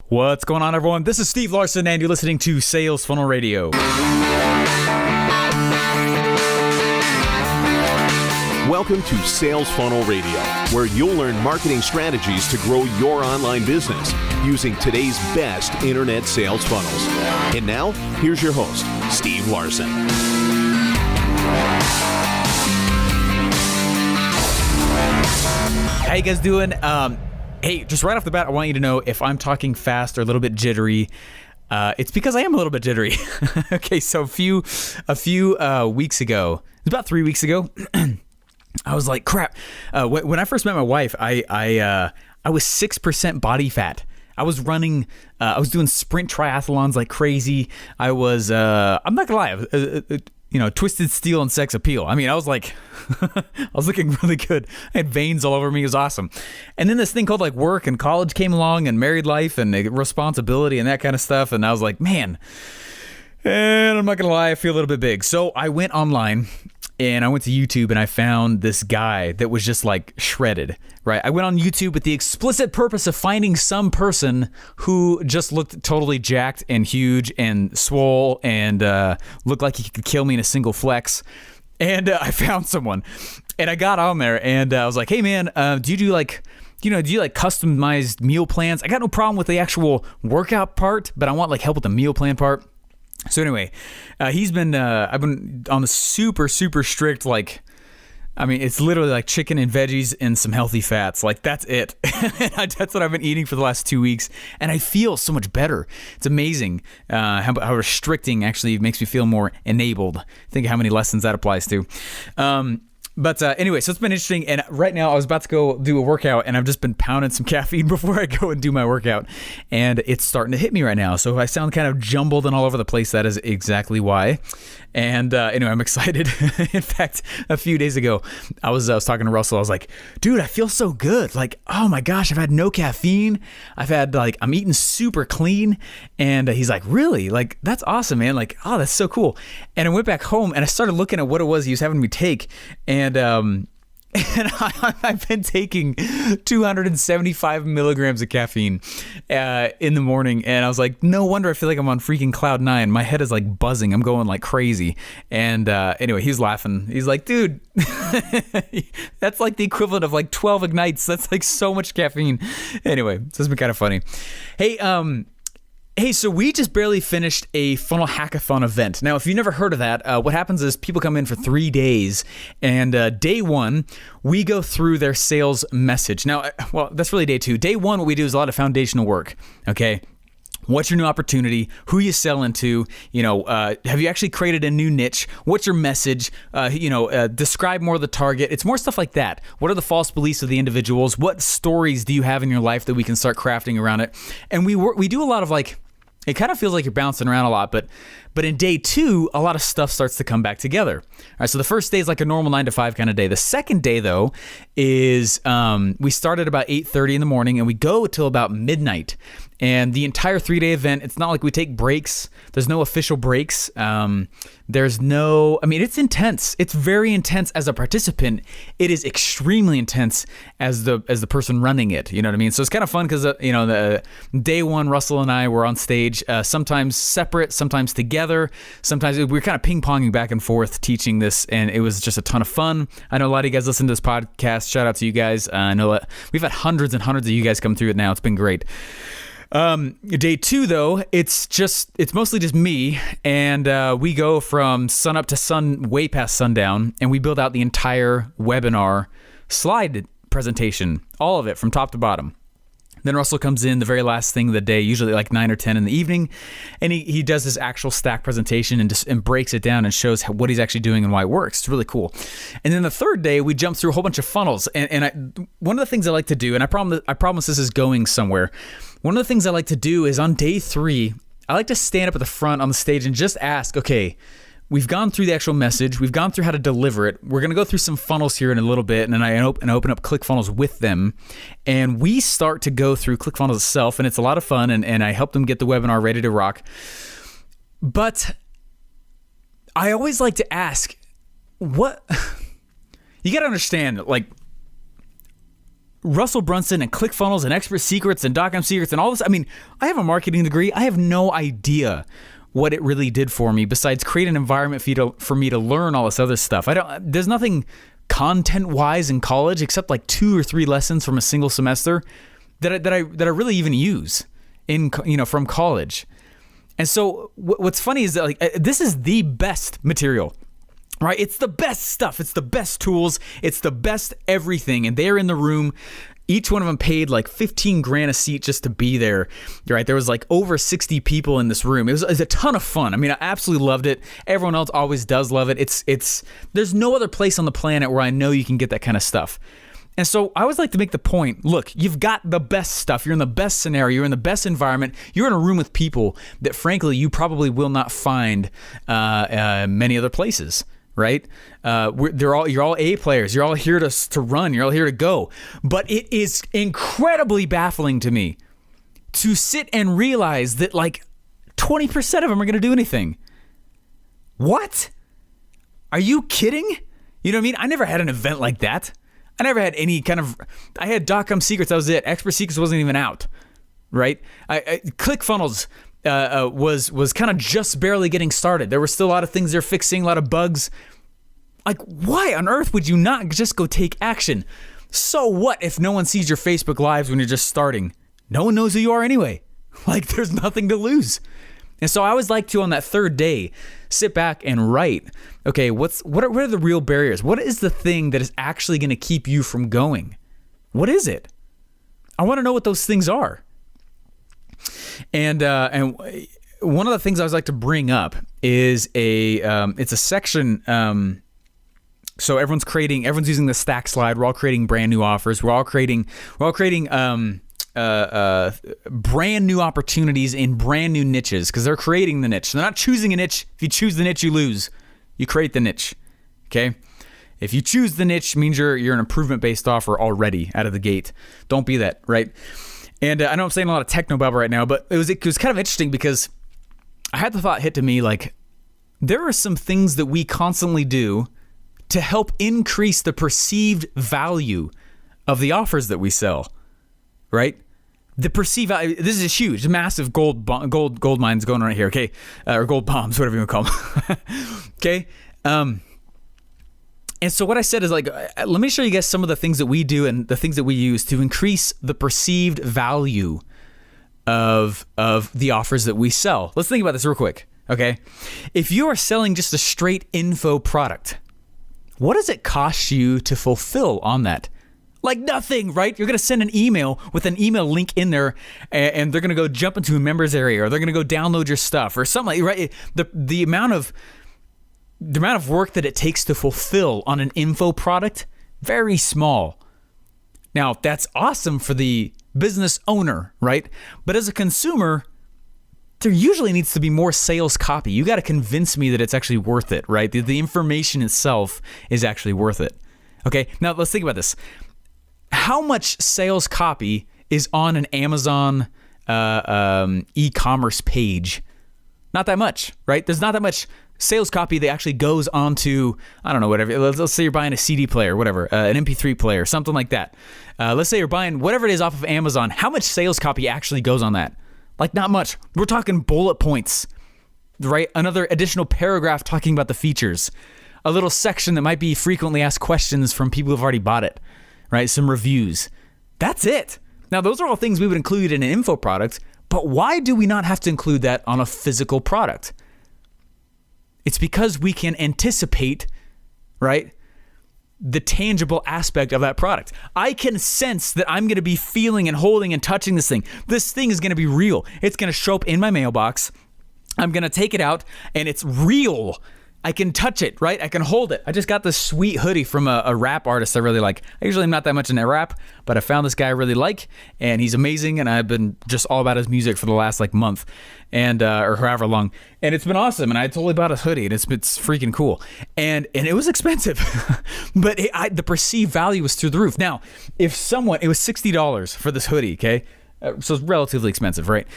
What's going on, everyone? This is Steve Larsen, and you're listening to Sales Funnel Radio. Welcome to Sales Funnel Radio, where you'll learn marketing strategies to grow your online business using today's best internet sales funnels. And now, here's your host, Steve Larsen. How you guys doing? Hey, just right off the bat, I want you to know if I'm talking fast or a little bit jittery, it's because I am a little bit jittery. Okay, so a few weeks ago, it was about 3 weeks ago, I was like, crap. When I first met my wife, I was 6% body fat. I was running, I was doing sprint triathlons like crazy. I was, I'm not gonna lie, twisted steel and sex appeal. I mean, I was like, I was looking really good. I had veins all over me. It was awesome. And then this thing called like work and college came along and married life and responsibility and that kind of stuff. And I was like, man, and I'm not going to lie, I feel a little bit big. So I went online and I went to YouTube and I found this guy that was just like shredded, right? I went on YouTube with the explicit purpose of finding some person who just looked totally jacked and huge and swole and looked like he could kill me in a single flex. And I found someone and I got on there and I was like, hey man, do you do customized meal plans? I got no problem with the actual workout part, but I want like help with the meal plan part. So anyway, I've been on the super strict, like, I mean, it's literally like chicken and veggies and some healthy fats. Like, that's it. That's what I've been eating for the last 2 weeks. And I feel so much better. It's amazing how restricting actually makes me feel more enabled. Think of how many lessons that applies to. But anyway, so it's been interesting. And right now I was about to go do a workout and I've just been pounding some caffeine before I go and do my workout. And it's starting to hit me right now. So if I sound kind of jumbled and all over the place, that is exactly why. And anyway, I'm excited. In fact, a few days ago, I was talking to Russell. I was like, dude, I feel so good. Like, oh my gosh, I've had no caffeine. I'm eating super clean. And he's like, really? Like, that's awesome, man. Like, oh, that's so cool. And I went back home and I started looking at what it was he was having me take. And I've been taking 275 milligrams of caffeine in the morning. And I was like, no wonder I feel like I'm on freaking cloud nine. My head is like buzzing. I'm going like crazy. And anyway, he's laughing. He's like, dude, that's like the equivalent of like 12 ignites. That's like so much caffeine. Anyway, so it's been kind of funny. Hey, so we just barely finished a funnel hackathon event. Now, if you've never heard of that, what happens is people come in for 3 days, and day one, we go through their sales message. Now, well, that's really day two. Day one, what we do is a lot of foundational work, okay? What's your new opportunity? Who you selling to? Have you actually created a new niche? What's your message? Describe more of the target. It's more stuff like that. What are the false beliefs of the individuals? What stories do you have in your life that we can start crafting around it? And we do a lot of like, it kind of feels like you're bouncing around a lot, but in day two, a lot of stuff starts to come back together. All right, so the first day is like a normal 9 to 5 kind of day. The second day, though, is we start at about 8:30 in the morning and we go till about midnight. And the entire 3-day event, it's not like we take breaks. There's no official breaks. It's intense. It's very intense as a participant. It is extremely intense as the person running it. You know what I mean? So it's kind of fun because, the day one, Russell and I were on stage, sometimes separate, sometimes together. Sometimes we were kind of ping-ponging back and forth teaching this, and it was just a ton of fun. I know a lot of you guys listen to this podcast. Shout out to you guys. I know that we've had hundreds and hundreds of you guys come through it now. It's been great. Day two, though, it's mostly just me, and we go from sun up to way past sundown, and we build out the entire webinar slide presentation, all of it from top to bottom. Then Russell comes in the very last thing of the day, usually like 9 or 10 in the evening, and he does this actual stack presentation and breaks it down and shows what he's actually doing and why it works. It's really cool. And then the third day, we jump through a whole bunch of funnels. And one of the things I like to do, and I promise this is going somewhere, one of the things I like to do is on day 3, I like to stand up at the front on the stage and just ask, okay, we've gone through the actual message. We've gone through how to deliver it. We're going to go through some funnels here in a little bit, and then I open up ClickFunnels with them. And we start to go through ClickFunnels itself, and it's a lot of fun, and I help them get the webinar ready to rock. But I always like to ask, what... You got to understand, like, Russell Brunson and ClickFunnels and Expert Secrets and .com Secrets and all this. I mean, I have a marketing degree. I have no idea what it really did for me besides create an environment for me to learn all this other stuff. There's nothing content-wise in college except like 2 or 3 lessons from a single semester that I really even use from college. And so what's funny is that like this is the best material. Right? It's the best stuff. It's the best tools. It's the best everything. And they're in the room. Each one of them paid like $15,000 a seat just to be there. Right? There was like over 60 people in this room. It was a ton of fun. I mean, I absolutely loved it. Everyone else always does love it. There's no other place on the planet where I know you can get that kind of stuff. And so I always like to make the point, look, you've got the best stuff. You're in the best scenario. You're in the best environment. You're in a room with people that, frankly, you probably will not find many other places. Right? You're all A players. You're all here to run. You're all here to go. But it is incredibly baffling to me to sit and realize that like 20% of them are going to do anything. What? Are you kidding? You know what I mean? I never had an event like that. I never had any kind of, I had .com Secrets. That was it. Expert Secrets wasn't even out. Right? ClickFunnels was kind of just barely getting started. There were still a lot of things they're fixing, a lot of bugs. Like, why on earth would you not just go take action? So what if no one sees your Facebook Lives when you're just starting? No one knows who you are anyway. Like, there's nothing to lose. And so I always like to, on that third day, sit back and write, okay, what are the real barriers? What is the thing that is actually going to keep you from going? What is it? I want to know what those things are. And one of the things I always like to bring up is it's a section. So everyone's using the stack slide. We're all creating brand new offers. We're all creating brand new opportunities in brand new niches because they're creating the niche. They're not choosing a niche. If you choose the niche, you lose. You create the niche. Okay. If you choose the niche, it means you're an improvement-based offer already out of the gate. Don't be that, right? And I know I'm saying a lot of technobabble right now, but it was kind of interesting because I had the thought hit to me like there are some things that we constantly do to help increase the perceived value of the offers that we sell, right? The perceived value. This is huge, massive gold mines going on right here, okay? Or gold bombs, whatever you want to call them, okay? And so what I said is like, let me show you guys some of the things that we do and the things that we use to increase the perceived value of the offers that we sell. Let's think about this real quick, okay? If you are selling just a straight info product, what does it cost you to fulfill on that? Like nothing, right? You're going to send an email with an email link in there and they're going to go jump into a members area or they're going to go download your stuff or something, right? The amount of work that it takes to fulfill on an info product, very small. Now, that's awesome for the business owner, right? But as a consumer, there usually needs to be more sales copy. You got to convince me that it's actually worth it, right? The information itself is actually worth it. Okay, now let's think about this. How much sales copy is on an Amazon e-commerce page? Not that much, right? There's not that much sales copy that actually goes onto, I don't know, whatever. Let's say you're buying a CD player, whatever, an MP3 player, something like that. Let's say you're buying whatever it is off of Amazon. How much sales copy actually goes on that? Like not much. We're talking bullet points, right? Another additional paragraph talking about the features. A little section that might be frequently asked questions from people who've already bought it, right? Some reviews. That's it. Now, those are all things we would include in an info product, but why do we not have to include that on a physical product? It's because we can anticipate, right, the tangible aspect of that product. I can sense that I'm going to be feeling and holding and touching this thing. This thing is going to be real. It's going to show up in my mailbox. I'm going to take it out and it's real. I can touch it, right? I can hold it. I just got this sweet hoodie from a rap artist I really like. I usually am not that much into rap, but I found this guy I really like, and he's amazing, and I've been just all about his music for the last month, and or however long, and it's been awesome, and I totally bought his hoodie, and it's freaking cool, and it was expensive, but the perceived value was through the roof. Now, it was $60 for this hoodie, okay? So it's relatively expensive, right?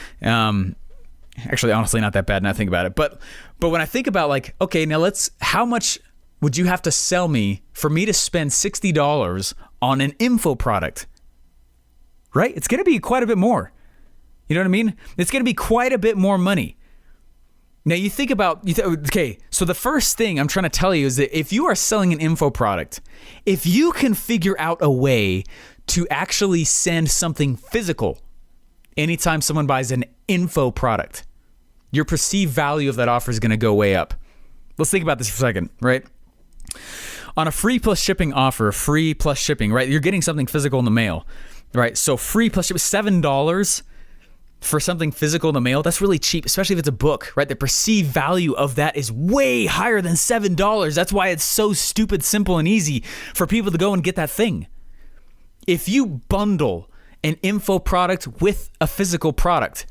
Actually, honestly, not that bad now I think about it. But when I think about okay, now how much would you have to sell me for me to spend $60 on an info product? right? It's going to be quite a bit more. You know what I mean? It's going to be quite a bit more money. Now you think about, okay, so the first thing I'm trying to tell you is that if you are selling an info product, if you can figure out a way to actually send something physical anytime someone buys an info product, your perceived value of that offer is going to go way up. Let's think about this for a second, right? On a free plus shipping offer, free plus shipping, right? You're getting something physical in the mail, right? So free plus shipping, $7 for something physical in the mail, that's really cheap, especially if it's a book, right? The perceived value of that is way higher than $7. That's why it's so stupid, simple, and easy for people to go and get that thing. If you bundle an info product with a physical product,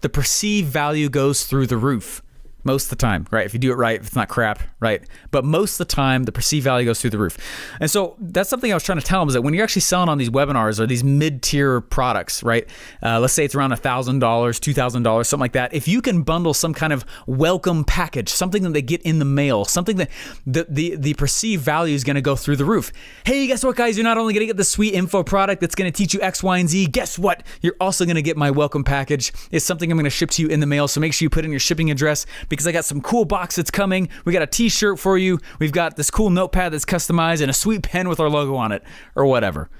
the perceived value goes through the roof. Most of the time, right? If you do it right, if it's not crap, right? But most of the time, the perceived value goes through the roof. And so that's something I was trying to tell them, is that when you're actually selling on these webinars or these mid-tier products, right? Let's say it's around $1,000, $2,000, something like that. If you can bundle some kind of welcome package, something that they get in the mail, something that the perceived value is going to go through the roof. Hey, guess what, guys? You're not only going to get the sweet info product that's going to teach you X, Y, and Z. Guess what? You're also going to get my welcome package. It's something I'm going to ship to you in the mail. So make sure you put in your shipping address, because I got some cool box that's coming. We got a t-shirt for you. We've got this cool notepad that's customized and a sweet pen with our logo on it, or whatever.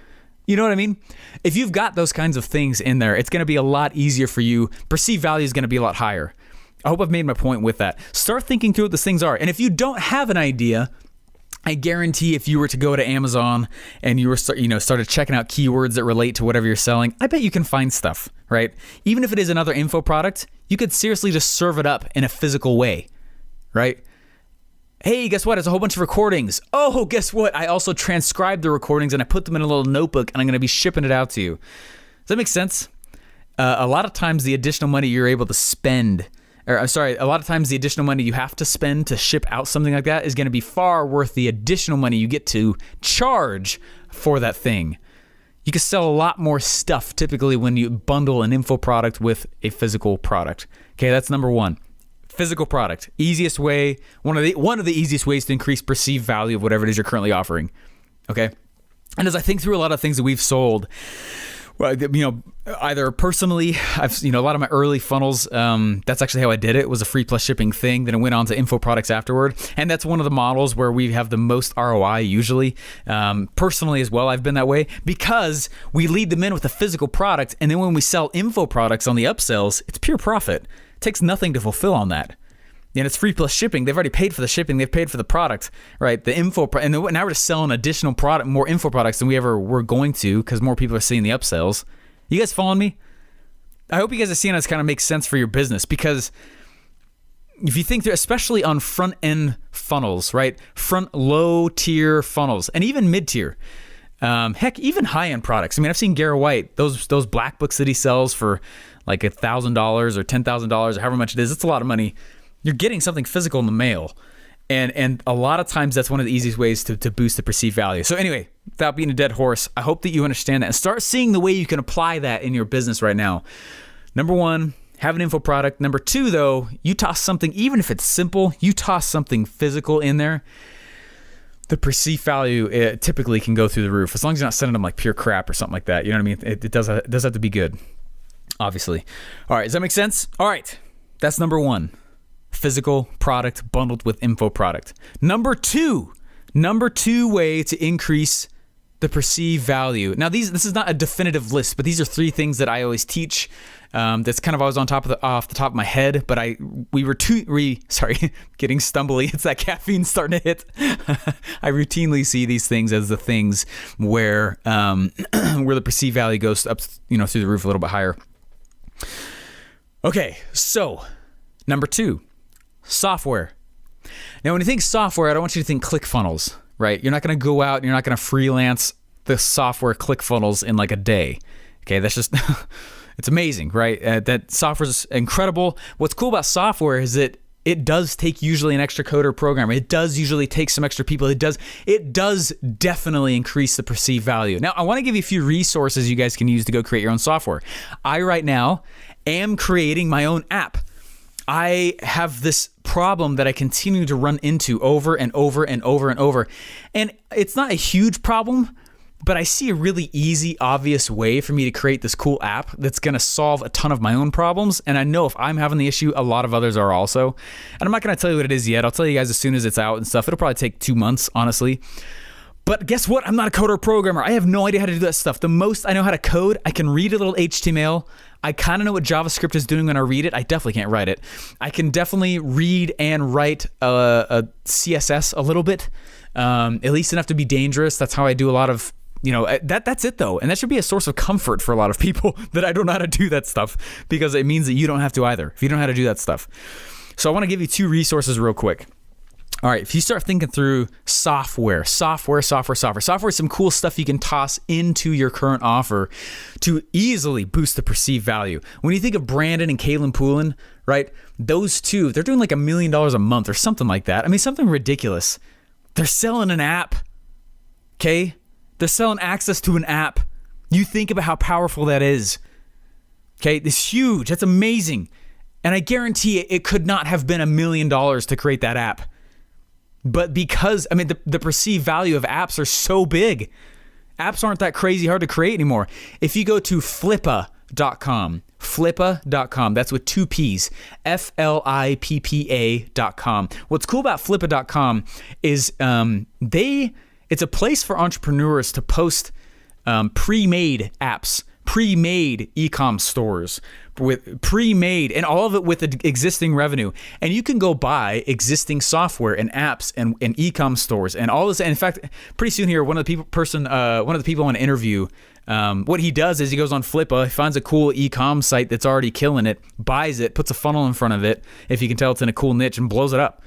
You know what I mean? If you've got those kinds of things in there, it's going to be a lot easier for you. Perceived value is going to be a lot higher. I hope I've made my point with that. Start thinking through what those things are. And if you don't have an idea, I guarantee if you were to go to Amazon and you were started checking out keywords that relate to whatever you're selling, I bet you can find stuff, right? Even if it is another info product, you could seriously just serve it up in a physical way, right? Hey, guess what? It's a whole bunch of recordings. Oh, guess what? I also transcribed the recordings and I put them in a little notebook and I'm going to be shipping it out to you. Does that make sense? A lot of times the additional money you're able to spend, a lot of times the additional money you have to spend to ship out something like that is going to be far worth the additional money you get to charge for that thing. You can sell a lot more stuff typically when you bundle an info product with a physical product. Okay, that's number one. Physical product, easiest way, one of the easiest ways to increase perceived value of whatever it is you're currently offering. Okay, and as I think through a lot of things that we've sold, well, either personally, I've a lot of my early funnels. That's actually how I did it. It was a free plus shipping thing. Then I went on to info products afterward, and that's one of the models where we have the most ROI usually. Personally as well, I've been that way because we lead them in with a physical product, and then when we sell info products on the upsells, it's pure profit. It takes nothing to fulfill on that. And it's free plus shipping. They've already paid for the shipping. They've paid for the product, right? The info, and now we're just selling additional product, more info products than we ever were going to, because more people are seeing the upsells. You guys following me? I hope you guys are seeing how this kind of makes sense for your business, because if you think through, especially on front end funnels, right? Front low tier funnels, and even mid tier. Heck, even high end products. I mean, I've seen Garrett White, those black books that he sells for like $1,000 or $10,000 or however much it is. It's a lot of money. You're getting something physical in the mail. And a lot of times that's one of the easiest ways to boost the perceived value. So anyway, without being a dead horse, I hope that you understand that and start seeing the way you can apply that in your business right now. Number one, have an info product. Number two, though, you toss something, even if it's simple, you toss something physical in there, the perceived value typically can go through the roof, as long as you're not sending them like pure crap or something like that. You know what I mean? It does have to be good, obviously. All right, does that make sense? All right, that's number one. Physical product bundled with info product. Number two way to increase the perceived value. Now, this is not a definitive list, but these are three things that I always teach. That's kind of always off the top of my head. But getting stumbly. It's that caffeine starting to hit. I routinely see these things as the things where the perceived value goes up, through the roof a little bit higher. Okay, so number two. Software. Now, when you think software, I don't want you to think ClickFunnels, right? You're not going to go out and you're not going to freelance the software ClickFunnels in like a day. Okay, that's just, it's amazing, right? That software is incredible. What's cool about software is that it does take usually an extra coder programmer. It does usually take some extra people. It does definitely increase the perceived value. Now, I want to give you a few resources you guys can use to go create your own software. I right now am creating my own app. I have this problem that I continue to run into over and over and over and over. And it's not a huge problem, but I see a really easy, obvious way for me to create this cool app that's going to solve a ton of my own problems. And I know if I'm having the issue, a lot of others are also. And I'm not going to tell you what it is yet. I'll tell you guys as soon as it's out and stuff. It'll probably take 2 months, honestly. But guess what? I'm not a coder or programmer. I have no idea how to do that stuff. The most I know how to code, I can read a little HTML. I kind of know what JavaScript is doing when I read it. I definitely can't write it. I can definitely read and write a CSS a little bit, at least enough to be dangerous. That's how I do a lot of, that's it though. And that should be a source of comfort for a lot of people that I don't know how to do that stuff, because it means that you don't have to either if you don't know how to do that stuff. So I want to give you 2 resources real quick. All right, if you start thinking through software is some cool stuff you can toss into your current offer to easily boost the perceived value. When you think of Brandon and Kaylin Poulin, right? Those two, they're doing like $1 million a month or something like that. I mean, something ridiculous. They're selling an app, okay? They're selling access to an app. You think about how powerful that is, okay? It's huge. That's amazing. And I guarantee it could not have been $1 million to create that app. But because, the perceived value of apps are so big, apps aren't that crazy hard to create anymore. If you go to flippa.com, that's with 2 P's, FLIPPA.com. What's cool about flippa.com is it's a place for entrepreneurs to post pre-made apps, pre-made e-com stores, with pre-made, and all of it with existing revenue. And you can go buy existing software and apps and e-com stores and all this. And in fact, pretty soon here, one of the people I want to interview, what he does is he goes on Flippa, he finds a cool e-com site that's already killing it, buys it, puts a funnel in front of it, if you can tell it's in a cool niche, and blows it up.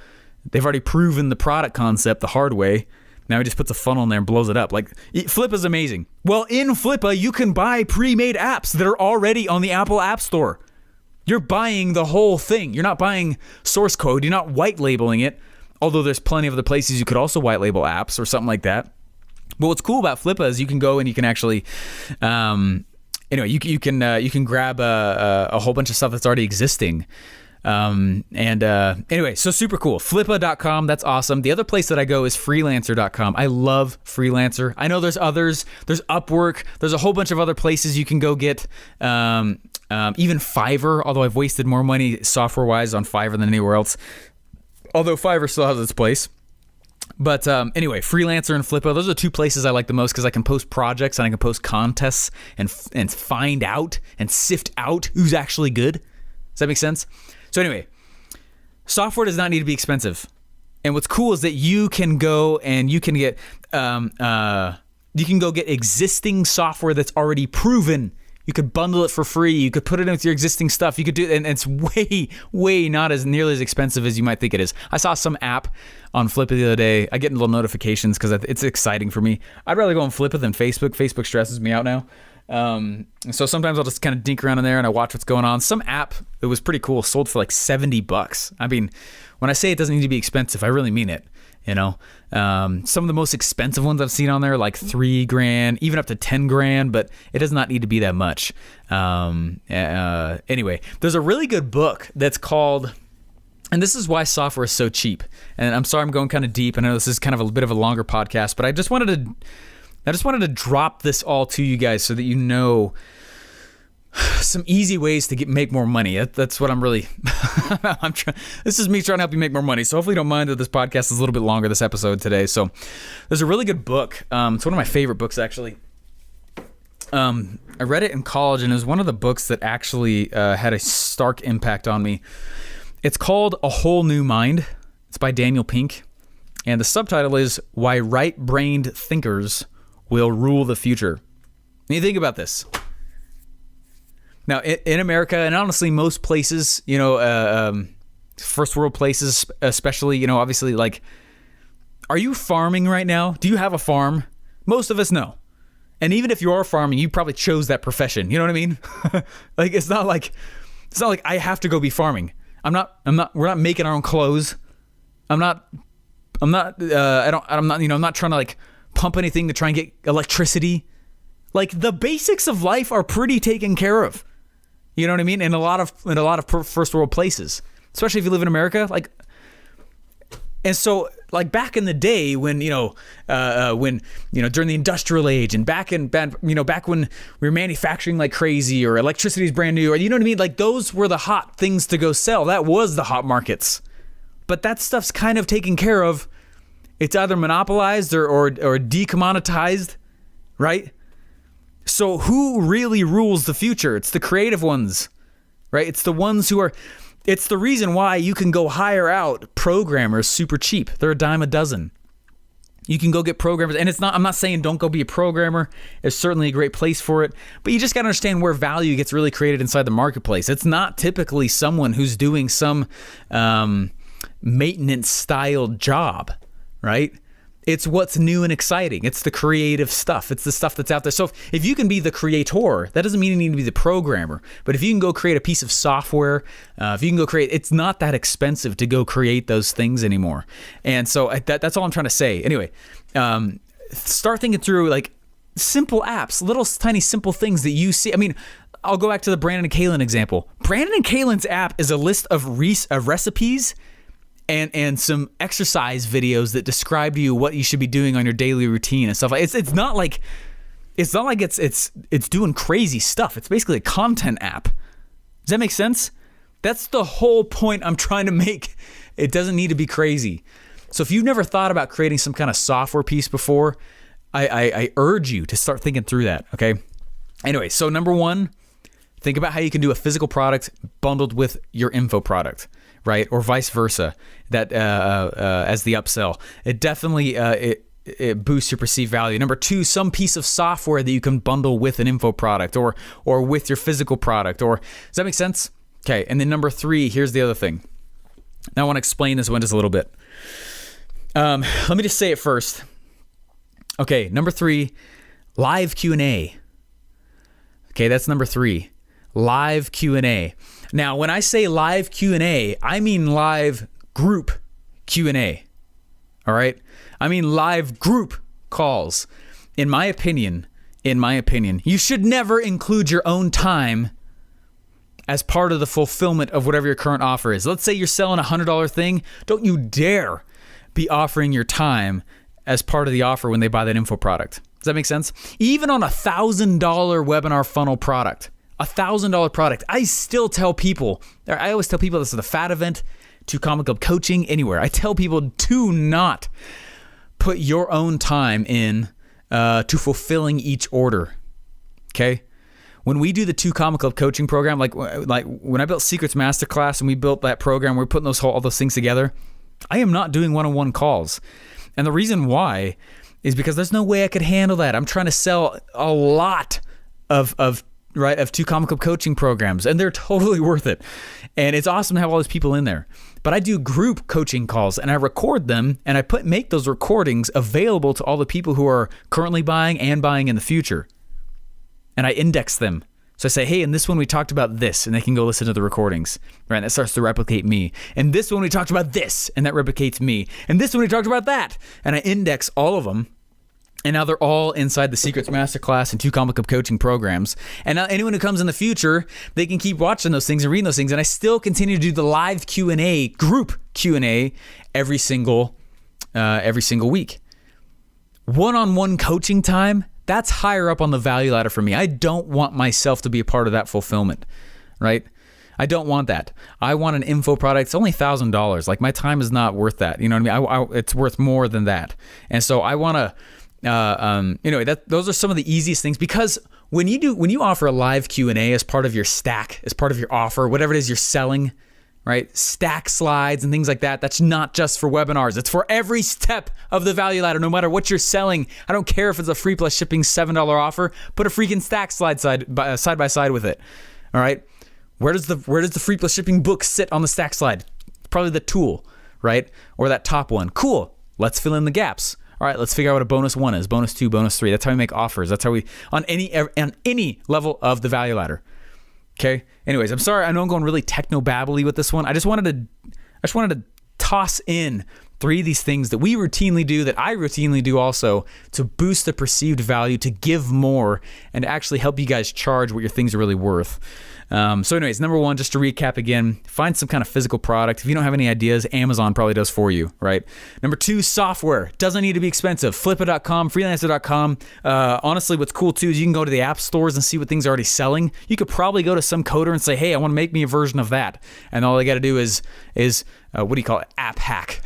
They've already proven the product concept the hard way. Now he just puts a funnel in there and blows it up. Like, Flippa's amazing. Well, in Flippa, you can buy pre-made apps that are already on the Apple App Store. You're buying the whole thing. You're not buying source code. You're not white labeling it, although there's plenty of other places you could also white label apps or something like that. But what's cool about Flippa is you can go and you can actually, you can grab a whole bunch of stuff that's already existing. Anyway, so super cool. Flippa.com, that's awesome. The other place that I go is freelancer.com. I love Freelancer. I know there's others. There's Upwork. There's a whole bunch of other places you can go get. Even Fiverr, although I've wasted more money software-wise on Fiverr than anywhere else. Although Fiverr still has its place. But anyway, Freelancer and Flippa, those are 2 places I like the most because I can post projects and I can post contests and find out and sift out who's actually good. Does that make sense? So anyway, software does not need to be expensive. And what's cool is that you can go and you can get existing software that's already proven. You could bundle it for free. You could put it in with your existing stuff. You could do, and it's way not as nearly as expensive as you might think it is. I saw some app on Flippa the other day. I get little notifications because it's exciting for me. I'd rather go on Flippa than Facebook. Facebook stresses me out now. So sometimes I'll just kind of dink around in there and I watch what's going on. Some app that was pretty cool sold for like $70. I mean, when I say it doesn't need to be expensive, I really mean it. Some of the most expensive ones I've seen on there, like $3,000, even up to $10,000, but it does not need to be that much. Anyway, there's a really good book that's called, and this is why software is so cheap. And I'm sorry I'm going kind of deep. I know this is kind of a bit of a longer podcast, but I just wanted to drop this all to you guys so that you know some easy ways to make more money. That's what I'm really this is me trying to help you make more money. So hopefully you don't mind that this podcast is a little bit longer, this episode today. So there's a really good book. It's one of my favorite books, actually. I read it in college, and it was one of the books that actually had a stark impact on me. It's called A Whole New Mind. It's by Daniel Pink. And the subtitle is Why Right-Brained Thinkers Will Rule the Future. And you think about this. Now, in America, and honestly, most places, first world places, especially, obviously, like, are you farming right now? Do you have a farm? Most of us know. And even if you are farming, you probably chose that profession. You know what I mean? Like, it's not like I have to go be farming. We're not making our own clothes. I'm not trying to like pump anything to try and get electricity. Like, the basics of life are pretty taken care of. You know what I mean? In a lot of first world places, especially if you live in America, like, And so, like back in the day when during the industrial age, and back when we were manufacturing like crazy, or electricity is brand new, or you know what I mean? Like those were the hot things to go sell. That was the hot markets. But that stuff's kind of taken care of. It's either monopolized or decommoditized, right? So who really rules the future? It's the creative ones, right? It's the ones who are. It's the reason why you can go hire out programmers super cheap. They're a dime a dozen. You can go get programmers, and I'm not saying don't go be a programmer. It's certainly a great place for it, but you just got to understand where value gets really created inside the marketplace. It's not typically someone who's doing some maintenance style job, right? It's what's new and exciting. It's the creative stuff. It's the stuff that's out there. So if you can be the creator, that doesn't mean you need to be the programmer. But if you can go create a piece of software, if you can go create, it's not that expensive to go create those things anymore. And so that's all I'm trying to say. Anyway, start thinking through like simple apps, little tiny simple things that you see. I mean, I'll go back to the Brandon and Kaylin example. Brandon and Kaylin's app is a list of recipes and some exercise videos that describe to you what you should be doing on your daily routine and stuff like. It's not like it's doing crazy stuff. It's basically a content app. Does that make sense? That's the whole point I'm trying to make. It doesn't need to be crazy. So if you've never thought about creating some kind of software piece before, I urge you to start thinking through that. Okay. Anyway, so number one, think about how you can do a physical product bundled with your info product. Right, or vice versa. That as the upsell, it definitely it boosts your perceived value. Number two, some piece of software that you can bundle with an info product or with your physical product. Or does that make sense? Okay, and then number three, here's the other thing. Now I want to explain this one just a little bit. Let me just say it first. Okay, number three, live Q&A. Okay, that's number three, live Q&A. Now, when I say live Q&A, I mean live group Q&A, all right? I mean live group calls. In my opinion, you should never include your own time as part of the fulfillment of whatever your current offer is. Let's say you're selling a $100 thing. Don't you dare be offering your time as part of the offer when they buy that info product. Does that make sense? Even on a $1,000 webinar funnel product, $1,000 product, I still tell people, I always tell people this is the fat event, to Comic Club coaching, anywhere. I tell people do not put your own time in to fulfilling each order. Okay? When we do the 2 Comic Club coaching program, like when I built Secrets Masterclass and we built that program, we're putting all those things together, I am not doing one-on-one calls. And the reason why is because there's no way I could handle that. I'm trying to sell a lot of 2 Comic Club coaching programs, and they're totally worth it. And it's awesome to have all those people in there. But I do group coaching calls, and I record them, and I make those recordings available to all the people who are currently buying and buying in the future. And I index them. So I say, hey, in this one we talked about this, and they can go listen to the recordings, right? And that starts to replicate me. And this one we talked about this, and that replicates me. And this one we talked about that. And I index all of them. And now they're all inside the Secrets Masterclass and 2 Comic Club coaching programs. And now anyone who comes in the future, they can keep watching those things and reading those things. And I still continue to do the live Q&A, group Q&A every single week. One-on-one coaching time, that's higher up on the value ladder for me. I don't want myself to be a part of that fulfillment, right? I don't want that. I want an info product. It's only $1,000. Like, my time is not worth that. You know what I mean? It's worth more than that. And so I want to... those are some of the easiest things, because when you offer a live Q&A as part of your stack, as part of your offer, whatever it is you're selling, right? Stack slides and things like that. That's not just for webinars. It's for every step of the value ladder, no matter what you're selling. I don't care if it's a free plus shipping $7 offer. Put a freaking stack slide side by side with it. All right. Where does the free plus shipping book sit on the stack slide? Probably the tool, right? Or that top one. Cool. Let's fill in the gaps. All right, let's figure out what a bonus 1 is, bonus 2, bonus 3. That's how we make offers. That's how we, on any level of the value ladder. Okay. Anyways, I'm sorry. I know I'm going really techno-babbly with this one. I just wanted to toss in 3 of these things that we routinely do, that I routinely do also, to boost the perceived value, to give more, and to actually help you guys charge what your things are really worth. So anyways, number one, just to recap again, find some kind of physical product. If you don't have any ideas, Amazon probably does for you, right? Number two, software. Doesn't need to be expensive. Flippa.com, freelancer.com. Honestly, what's cool too is you can go to the app stores and see what things are already selling. You could probably go to some coder and say, hey, I want to make me a version of that. And all they got to do is what do you call it? App hack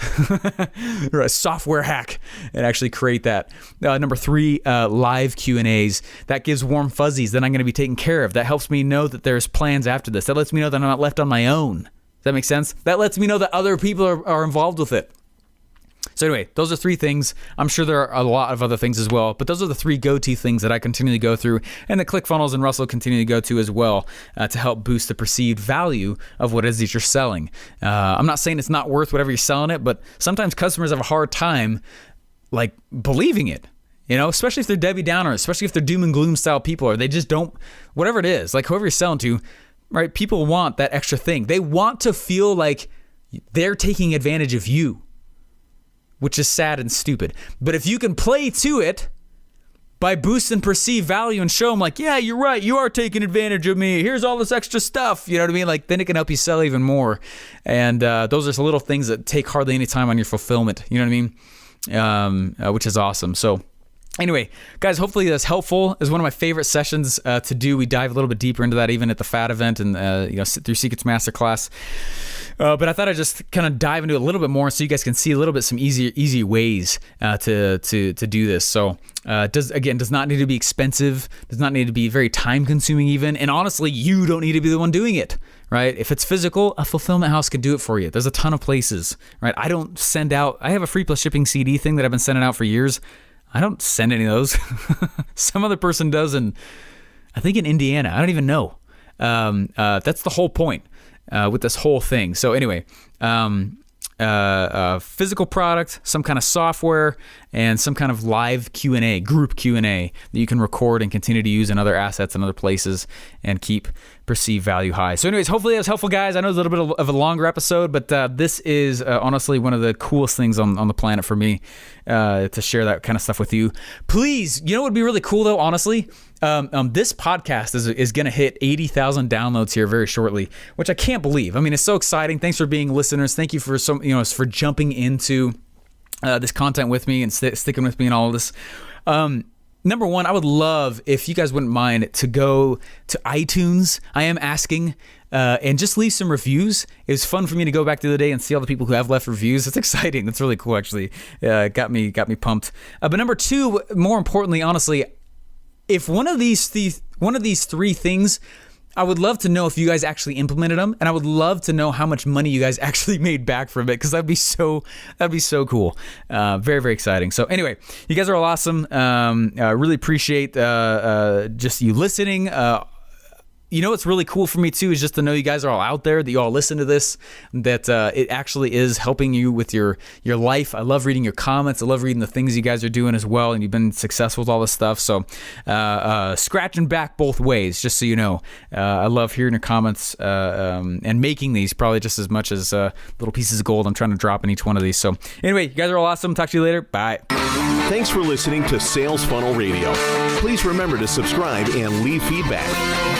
or a software hack and actually create that. Number three, live Q&As. That gives warm fuzzies that I'm going to be taken care of. That helps me know that there's plans after this. That lets me know that I'm not left on my own. Does that make sense? That lets me know that other people are involved with it. So anyway, those are three things. I'm sure there are a lot of other things as well, but those are the three go-to things that I continue to go through and that ClickFunnels and Russell continue to go to as well to help boost the perceived value of what it is that you're selling. I'm not saying it's not worth whatever you're selling it, but sometimes customers have a hard time like believing it. Especially if they're Debbie Downers, especially if they're doom and gloom style people, or they just don't, whatever it is, like whoever you're selling to, right? People want that extra thing. They want to feel like they're taking advantage of you, which is sad and stupid. But if you can play to it by boosting perceived value and show them like, yeah, you're right, you are taking advantage of me. Here's all this extra stuff. You know what I mean? Like then it can help you sell even more. And those are some little things that take hardly any time on your fulfillment. You know what I mean? Which is awesome. So anyway, guys, hopefully that's helpful. It's one of my favorite sessions to do. We dive a little bit deeper into that even at the FAT event and through Secrets Masterclass. But I thought I'd just kind of dive into it a little bit more so you guys can see a little bit some easy ways to do this. So does not need to be expensive, does not need to be very time consuming even. And honestly, you don't need to be the one doing it, right? If it's physical, a fulfillment house can do it for you. There's a ton of places, right? I have a free plus shipping CD thing that I've been sending out for years. I don't send any of those. Some other person does, and I think in Indiana. I don't even know. That's the whole point with this whole thing. So anyway, physical product, some kind of software, and some kind of live Q&A, group Q&A that you can record and continue to use in other assets and other places and keep perceived value high. So anyways, hopefully that was helpful, guys. I know it's a little bit of a longer episode, but this is honestly one of the coolest things on the planet for me to share that kind of stuff with you. Please, what would be really cool though, honestly? This podcast is going to hit 80,000 downloads here very shortly, which I can't believe. I mean, it's so exciting. Thanks for being listeners. Thank you for for jumping into this content with me and sticking with me and all of this. Number one, I would love if you guys wouldn't mind to go to iTunes. I am asking and just leave some reviews. It was fun for me to go back the other day and see all the people who have left reviews. It's exciting. That's really cool, actually. Got me pumped. But number two, more importantly, honestly, if one of these three things, I would love to know if you guys actually implemented them, and I would love to know how much money you guys actually made back from it, because that'd be so cool. Very, very exciting. So anyway, you guys are all awesome. I really appreciate just you listening. What's really cool for me too is just to know you guys are all out there, that you all listen to this, that it actually is helping you with your life. I love reading your comments. I love reading the things you guys are doing as well, and you've been successful with all this stuff. So scratching back both ways, just so you know. I love hearing your comments and making these probably just as much as little pieces of gold I'm trying to drop in each one of these. So anyway, you guys are all awesome. Talk to you later. Bye. Thanks for listening to Sales Funnel Radio. Please remember to subscribe and leave feedback.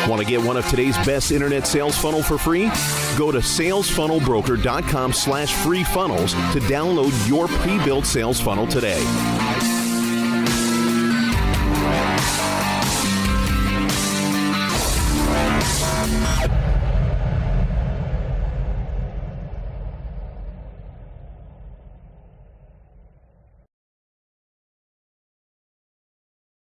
Want to get one of today's best internet sales funnel for free? Go to salesfunnelbroker.com/free funnels to download your pre-built sales funnel today.